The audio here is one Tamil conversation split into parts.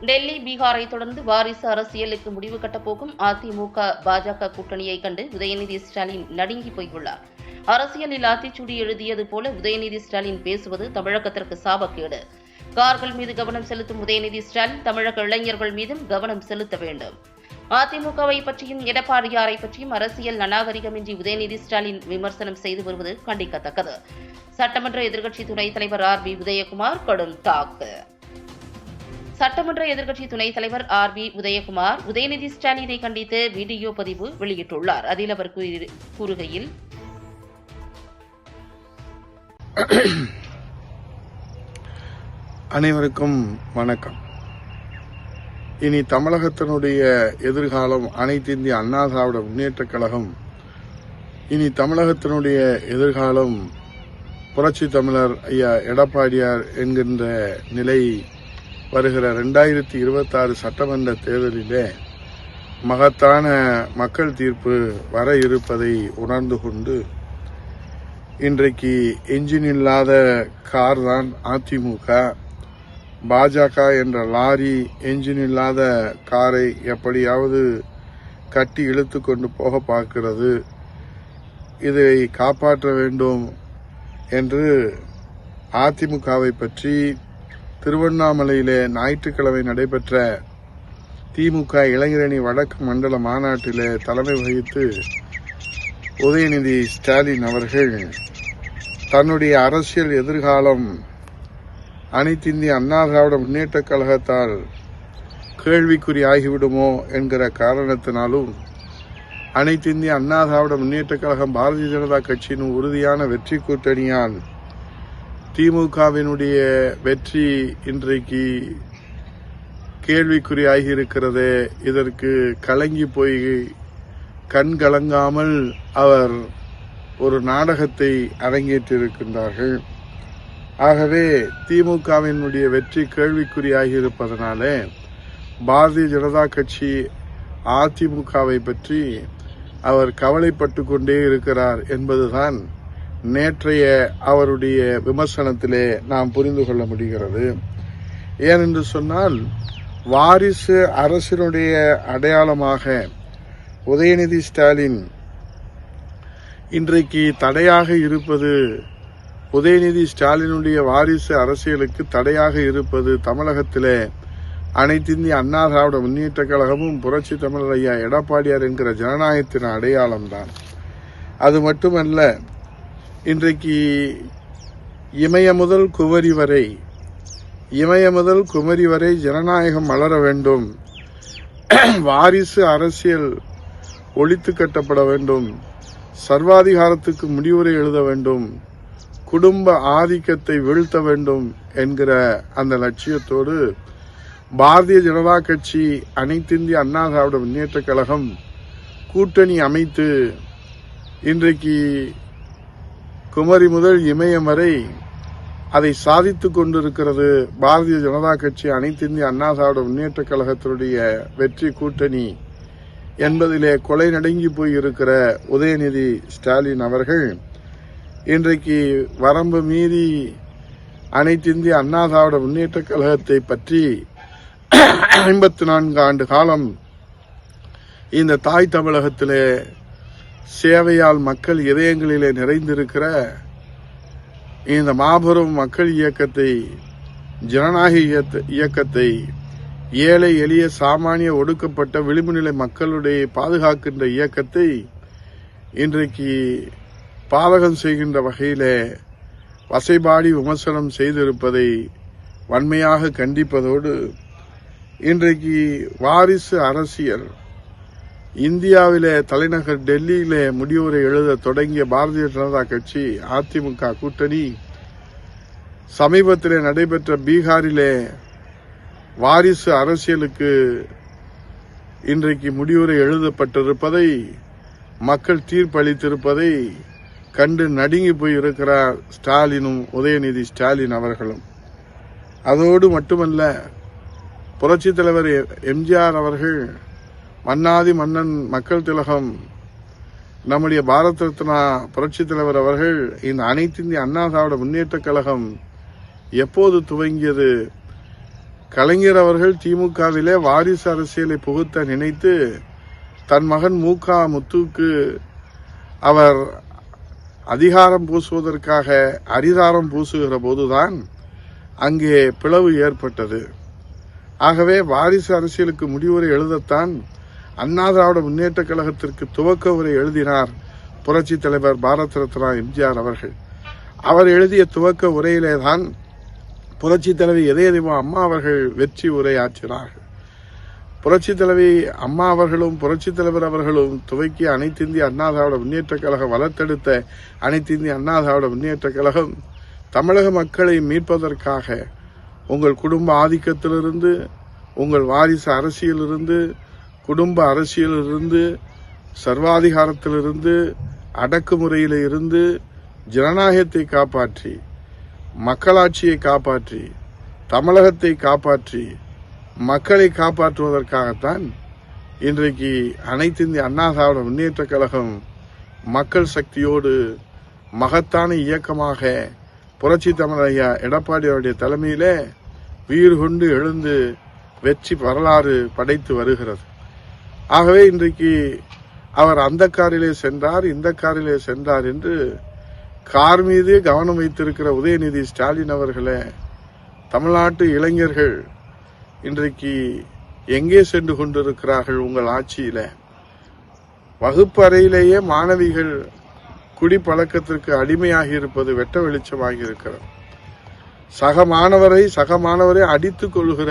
டெல்லி, பீகாரை தொடர்ந்து வாரிசு அரசியலுக்கு முடிவு கட்டப்போகும் அதிமுக, பாஜக கூட்டணியை கண்டு உதயநிதி ஸ்டாலின் நடுங்கி போயுள்ளார். அரசியலில் ஆத்திச்சூடி எழுதியது போல உதயநிதி ஸ்டாலின் பேசுவது தமிழகத்திற்கு சாபக்கேடு. கார்கள் மீது கவனம் செலுத்தும் உதயநிதி ஸ்டாலின் தமிழக இளைஞர்கள் மீதும் கவனம் செலுத்த வேண்டும். அதிமுகவை பற்றியும் எடப்பாடியாரை பற்றியும் அரசியல் அநாகரிகமின்றி உதயநிதி ஸ்டாலின் விமர்சனம் செய்து வருவது கண்டிக்கத்தக்கது. சட்டமன்ற எதிர்க்கட்சி துணைத் தலைவர் ஆர்.பி. உதயகுமார் கடும் தாக்கு. சட்டமன்ற எதிர்க்கட்சி துணைத் தலைவர் ஆர்.பி. உதயகுமார் உதயநிதி ஸ்டாலினை கண்டித்து வீடியோ பதிவு வெளியிட்டுள்ளார். அதில் அவர் கூறுகையில், அனைவருக்கும் வணக்கம். இனி தமிழகத்தினுடைய எதிர்காலம் அனைத்து இந்திய அண்ணா திராவிட முன்னேற்றக் கழகம். இனி தமிழகத்தினுடைய எதிர்காலம் புரட்சி தமிழர் ஐயா எடப்பாடியார் என்கின்ற நிலை வருகிற 2026 சட்டமன்ற தேர்தலிலே மகத்தான மக்கள் தீர்ப்பு வர இருப்பதை உணர்ந்து கொண்டு இன்றைக்கு என்ஜின் இல்லாத கார் தான் அதிமுக, பாஜக என்ற லாரி என்ஜின் இல்லாத காரை எப்படியாவது கட்டி இழுத்து கொண்டு போக பார்க்கிறது. இதை காப்பாற்ற வேண்டும் என்று அதிமுகவை பற்றி திருவண்ணாமலையிலே ஞாயிற்றுக்கிழமை நடைபெற்ற திமுக இளைஞரணி வடக்கு மண்டல மாநாட்டிலே தலைமை வகித்து உதயநிதி ஸ்டாலின் அவர்கள் தன்னுடைய அரசியல் எதிர்காலம் அனைத்து இந்திய அண்ணா திராவிட முன்னேற்றக் கழகத்தால் கேள்விக்குறி ஆகிவிடுமோ என்கிற காரணத்தினாலும் அனைத்து இந்திய அண்ணா திராவிட முன்னேற்றக் கழகம் பாரதிய ஜனதா கட்சியின் உறுதியான வெற்றி கூட்டணியால் திமுகவினுடைய வெற்றி இன்றைக்கு கேள்விக்குறியாகியிருக்கிறது. இதற்கு கலங்கி போய் கண் கலங்காமல் அவர் ஒரு நாடகத்தை அரங்கேற்றிருக்கின்றார்கள். ஆகவே திமுகவினுடைய வெற்றி கேள்விக்குறியாகியிருப்பதனாலே பாரதிய ஜனதா கட்சி அதிமுகவை பற்றி அவர் கவலைப்பட்டு கொண்டே இருக்கிறார் என்பதுதான் நேற்றைய அவருடைய விமர்சனத்திலே நாம் புரிந்து கொள்ள முடிகிறது. ஏனென்று சொன்னால் வாரிசு அரசினுடைய அடையாளமாக உதயநிதி ஸ்டாலின் இன்றைக்கு தடையாக இருப்பது, உதயநிதி ஸ்டாலினுடைய வாரிசு அரசியலுக்கு தடையாக இருப்பது தமிழகத்திலே அனைத்து இந்திய அண்ணா திராவிட முன்னேற்றக் கழகமும் புரட்சி தமிழர் ஐயா எடப்பாடியார் என்கிற ஜனநாயகத்தின் அடையாளம்தான். அது மட்டுமல்ல, இன்றைக்கு இமய முதல் குமரி வரை ஜனநாயகம் மலர வேண்டும், வாரிசு அரசியல் ஒழித்து கட்டப்பட வேண்டும், சர்வாதிகாரத்துக்கு முடிவுரை எழுத வேண்டும், குடும்ப ஆதிக்கத்தை வீழ்த்த வேண்டும் என்கிற அந்த லட்சியத்தோடு பாரதிய ஜனதா கட்சி அனைத்து இந்திய அண்ணா திராவிட முன்னேற்றக் கழகம் கூட்டணி அமைத்து இன்றைக்கு குமரி முதல் இமயம் வரை அதை சாதித்துக் கொண்டிருக்கிறது. பாரதிய ஜனதா கட்சி அனைத்து இந்திய அண்ணா திராவிட முன்னேற்றக் கழகத்தினுடைய வெற்றி கூட்டணி என்பதிலே கொலை நடுங்கி போயிருக்கிற உதயநிதி ஸ்டாலின் அவர்கள் இன்றைக்கு வரம்பு மீறி அனைத்து இந்திய அண்ணா திராவிட முன்னேற்றக் கழகத்தை பற்றி 54 ஆண்டு காலம் இந்த தாய் தமிழகத்திலே சேவையால் மக்கள் இதயங்களிலே நிறைந்திருக்கிற இந்த மாபெரும் மக்கள் இயக்கத்தை, ஜனநாயக இயக்கத்தை, ஏழை எளிய சாமானிய ஒடுக்கப்பட்ட விளிம்பு நிலை மக்களுடைய பாதுகாக்கின்ற இயக்கத்தை இன்றைக்கு பாதகம் செய்கின்ற வகையிலே வசைபாடி விமர்சனம் செய்திருப்பதை வன்மையாக கண்டிப்பதோடு இன்றைக்கு வாரிசு அரசியல் இந்தியாவிலே தலைநகர் டெல்லியிலே முடிவுரை எழுத தொடங்கிய பாரதிய ஜனதா கட்சி அதிமுக கூட்டணி சமீபத்திலே நடைபெற்ற பீகாரிலே வாரிசு அரசியலுக்கு இன்றைக்கு முடிவுரை எழுதப்பட்டிருப்பதை, மக்கள் தீர்ப்பளித்திருப்பதை கண்டு நடுங்கி போயிருக்கிறார் ஸ்டாலினும் உதயநிதி ஸ்டாலின் அவர்களும். அதோடு மட்டுமல்ல, புரட்சித் தலைவர் எம்ஜிஆர் அவர்கள், மன்னாதி மன்னன் மக்கள் திலகம் நம்முடைய பாரத ரத்னா புரட்சித் தலைவர் அவர்கள் இந்த அனைத்து இந்திய அண்ணா திராவிட முன்னேற்றக் கழகம் எப்போது துவங்கியது, கலைஞர் அவர்கள் திமுகவிலே வாரிசு அரசியலை புகுத்த நினைத்து தன் மகன் முத்துக்கு அவர் அதிகாரம் பூசுவதற்காக அரிதாரம் பூசுகிற போதுதான் அங்கே பிளவு ஏற்பட்டது. ஆகவே வாரிசு அரசியலுக்கு முடிவுரை எழுதத்தான் அண்ணா திராவிட முன்னேற்ற கழகத்திற்கு துவக்க உரை எழுதினார் புரட்சி தலைவர் பாரத ரத்னா எம்ஜிஆர் அவர்கள். அவர் எழுதிய துவக்க உரையிலேதான் புரட்சி தலைவி இதயதெய்வம் அம்மா அவர்கள் வெற்றி உரையாற்றினார்கள். புரட்சி தலைவி அம்மா அவர்களும் புரட்சி தலைவர் அவர்களும் துவக்கிய அனைத்து இந்திய அண்ணா திராவிட முன்னேற்ற கழகம், வளர்த்தெடுத்த அனைத்து இந்திய அண்ணா திராவிட முன்னேற்ற கழகம் தமிழக மக்களை மீட்பதற்காக உங்கள் குடும்ப ஆதிக்கத்திலிருந்து, உங்கள் வாரிசு அரசியலிருந்து, குடும்ப அரசியலிருந்து, சர்வாதிகாரத்திலிருந்து, அடக்குமுறையில இருந்து ஜனநாயகத்தை காப்பாற்றி, மக்களாட்சியை காப்பாற்றி, தமிழகத்தை காப்பாற்றி, மக்களை காப்பாற்றுவதற்காகத்தான் இன்றைக்கு அனைத்து இந்திய அண்ணா திராவிட முன்னேற்ற கழகம் மக்கள் சக்தியோடு மகத்தான இயக்கமாக புரட்சி தமிழர் ஐயா எடப்பாடி அவருடைய தலைமையிலே வீறு கொண்டு எழுந்து வெற்றி வரலாறு படைத்து வருகிறது. ஆகவே இன்றைக்கு அவர் அந்த காரிலே சென்றார், இந்த காரிலே சென்றார் என்று கார் மீது கவனம் வைத்திருக்கிற உதயநிதி ஸ்டாலின் அவர்களே, தமிழ்நாட்டு இளைஞர்கள் இன்றைக்கு எங்கே சென்று கொண்டிருக்கிறார்கள்? உங்கள் ஆட்சியில வகுப்பு அறையிலேயே மாணவிகள் குடிப்பழக்கத்திற்கு அடிமையாகி இருப்பது வெட்ட வெளிச்சமாகி இருக்கிறது. சக மாணவரை அடித்துக் கொள்கிற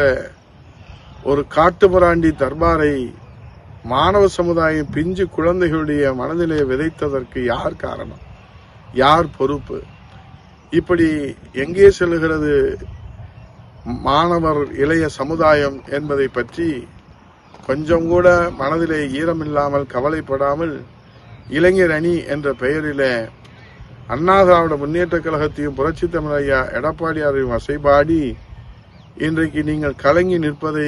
ஒரு காட்டுமிராண்டி தர்பாரை மாணவ சமுதாயம் பிஞ்சு குழந்தைகளுடைய மனதிலே விதைத்ததற்கு யார் காரணம்? யார் பொறுப்பு? இப்படி எங்கே செல்கிறது மாணவர் இளைய சமுதாயம் என்பதை பற்றி கொஞ்சம் கூட மனதிலே ஈரமில்லாமல் கவலைப்படாமல் இளைஞர் அணி என்ற பெயரிலே அண்ணா திராவிட முன்னேற்ற கழகத்தையும் புரட்சி தமிழர் ஐயா எடப்பாடியாரையும் வசைபாடி இன்றைக்கு நீங்கள் கலங்கி நிற்பதை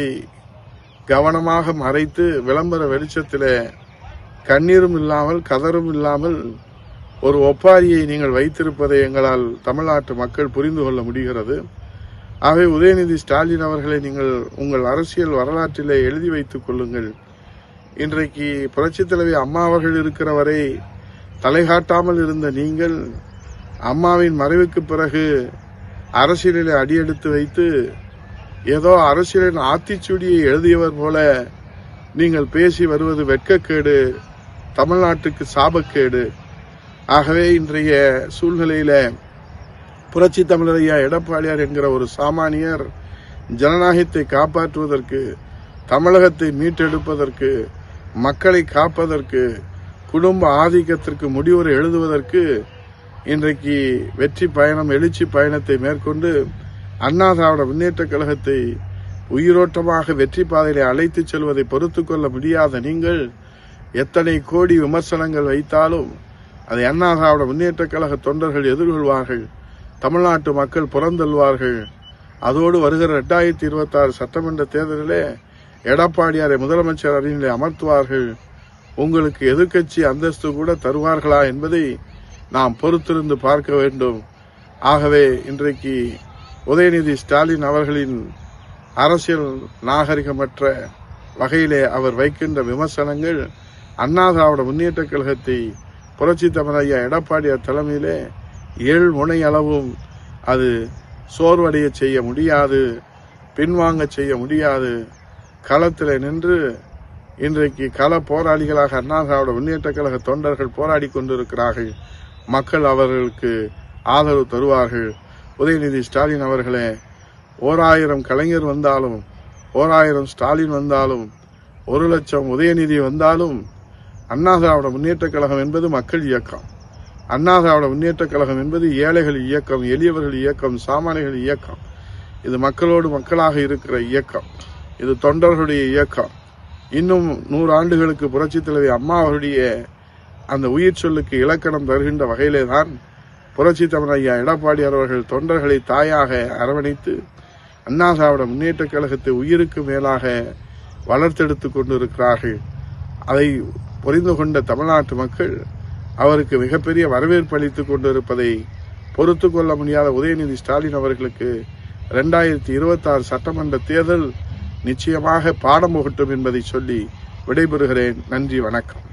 கவனமாக மறைத்து விளம்பர வெளிச்சத்திலே கண்ணீரும் இல்லாமல் கதரும் இல்லாமல் ஒரு ஒப்பாரியை நீங்கள் வைத்திருப்பதை எங்களால் தமிழ்நாட்டு மக்கள் புரிந்து கொள்ள முடிகிறது. ஆகவே உதயநிதி ஸ்டாலின் அவர்களை நீங்கள் உங்கள் அரசியல் வரலாற்றிலே எழுதி வைத்துக் கொள்ளுங்கள். இன்றைக்கு புரட்சி தலைவி அம்மா அவர்கள் இருக்கிற வரை தலைகாட்டாமல் இருந்த நீங்கள் அம்மாவின் மறைவுக்கு பிறகு அரசியலிலே அடியெடுத்து வைத்து ஏதோ அரசியலின் ஆத்திச்சூடியை எழுதியவர் போல நீங்கள் பேசி வருவது வெட்கக்கேடு, தமிழ்நாட்டுக்கு சாபக்கேடு. ஆகவே இன்றைய சூழ்நிலையில புரட்சி தமிழர் ஐயா எடப்பாடியார் என்கிற ஒரு சாமானியர் ஜனநாயகத்தை காப்பாற்றுவதற்கு, தமிழகத்தை மீட்டெடுப்பதற்கு, மக்களை காப்பதற்கு, குடும்ப ஆதிக்கத்திற்கு முடிவுரை எழுதுவதற்கு இன்றைக்கு வெற்றி பயணம், எழுச்சி பயணத்தை மேற்கொண்டு அண்ணா திராவிட முன்னேற்ற கழகத்தை உயிரோட்டமாக வெற்றி பாதையிலே அழைத்துச் செல்வதை பொறுத்துக் கொள்ள முடியாத நீங்கள் எத்தனை கோடி விமர்சனங்கள் வைத்தாலும் அதை அண்ணா திராவிட முன்னேற்ற கழக தொண்டர்கள் எதிர்கொள்வார்கள். தமிழ்நாட்டு மக்கள் புறந்தள்ளுவார்கள். அதோடு வருகிற 2026 சட்டமன்ற தேர்தலிலே எடப்பாடியாரை முதலமைச்சர் அணியிலே அமர்த்துவார்கள். உங்களுக்கு எதிர்க்கட்சி அந்தஸ்து கூட தருவார்களா என்பதை நாம் பொறுத்திருந்து பார்க்க வேண்டும். ஆகவே இன்றைக்கு உதயநிதி ஸ்டாலின் அவர்களின் அரசியல் நாகரிகமற்ற வகையிலே அவர் வைக்கின்ற விமர்சனங்கள் அண்ணா திராவிட முன்னேற்ற கழகத்தை புரட்சி தமிழர் ஐயா எடப்பாடியார் தலைமையிலே 7 முனை அளவும் அது சோர்வடைய செய்ய முடியாது, பின்வாங்க செய்ய முடியாது. களத்தில் நின்று இன்றைக்கு கள போராளிகளாக அண்ணா திராவிட முன்னேற்ற கழக தொண்டர்கள் போராடி கொண்டிருக்கிறார்கள். மக்கள் அவர்களுக்கு ஆதரவு தருவார்கள். உதயநிதி ஸ்டாலின் அவர்களே, 1000 கலைஞர் வந்தாலும், 1000 ஸ்டாலின் வந்தாலும், 1 லட்சம் உதயநிதி வந்தாலும் அண்ணா திராவிட முன்னேற்ற கழகம் என்பது மக்கள் இயக்கம். அண்ணா திராவிட முன்னேற்ற கழகம் என்பது ஏழைகள் இயக்கம், எளியவர்கள் இயக்கம், சாமானியர்கள் இயக்கம். இது மக்களோடு மக்களாக இருக்கிற இயக்கம். இது தொண்டர்களுடைய இயக்கம். இன்னும் 100 ஆண்டுகளுக்கு புரட்சி தலைவி அம்மா அவருடைய அந்த உயிர் சொல்லுக்கு இலக்கணம் தருகின்ற வகையிலே தான் புரட்சி தமிழர் ஐயா எடப்பாடியார் அவர்கள் தொண்டர்களை தாயாக அரவணைத்து அண்ணா திராவிட முன்னேற்ற கழகத்தை உயிருக்கு மேலாக வளர்த்தெடுத்துக் கொண்டிருக்கிறார்கள். அதை புரிந்து கொண்ட தமிழ்நாட்டு மக்கள் அவருக்கு மிகப்பெரிய வரவேற்பு அளித்துக் கொண்டிருப்பதை பொறுத்துக் கொள்ள முடியாத உதயநிதி ஸ்டாலின் அவர்களுக்கு 2026 சட்டமன்ற தேர்தல் நிச்சயமாக பாடம் புகட்டும் என்பதை சொல்லி விடைபெறுகிறேன். நன்றி, வணக்கம்.